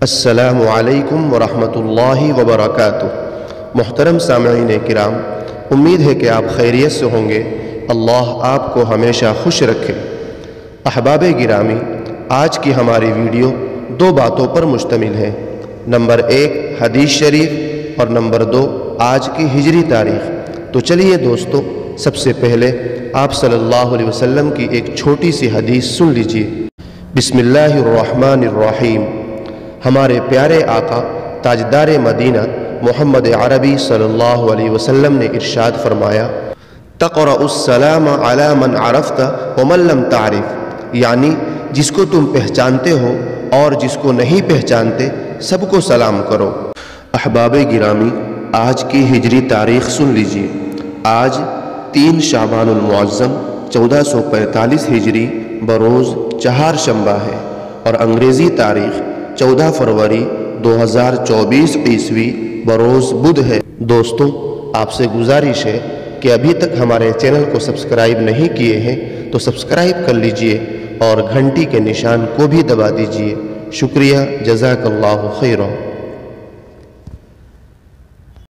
السلام علیکم ورحمۃ اللہ وبرکاتہ۔ محترم سامعین کرام، امید ہے کہ آپ خیریت سے ہوں گے۔ اللہ آپ کو ہمیشہ خوش رکھے۔ احباب گرامی، آج کی ہماری ویڈیو دو باتوں پر مشتمل ہے۔ نمبر 1 حدیث شریف اور نمبر 2 آج کی ہجری تاریخ۔ تو چلیے دوستو، سب سے پہلے آپ صلی اللہ علیہ وسلم کی ایک چھوٹی سی حدیث سن لیجیے۔ بسم اللہ الرحمن الرحیم۔ ہمارے پیارے آقا تاجدار مدینہ محمد عربی صلی اللہ علیہ وسلم نے ارشاد فرمایا، تقرأ السلام علی من عرفت ومن لم تعرف، یعنی جس کو تم پہچانتے ہو اور جس کو نہیں پہچانتے سب کو سلام کرو۔ احباب گرامی، آج کی ہجری تاریخ سن لیجیے۔ آج 3 شعبان المعظم 1445 ہجری بروز چہارشنبہ ہے اور انگریزی تاریخ 14 فروری 2024 عیسوی بروز بدھ ہے۔ دوستو، آپ سے گزارش ہے کہ ابھی تک ہمارے چینل کو سبسکرائب نہیں کیے ہیں تو سبسکرائب کر لیجئے اور گھنٹی کے نشان کو بھی دبا دیجئے۔ شکریہ، جزاک اللہ خیرا۔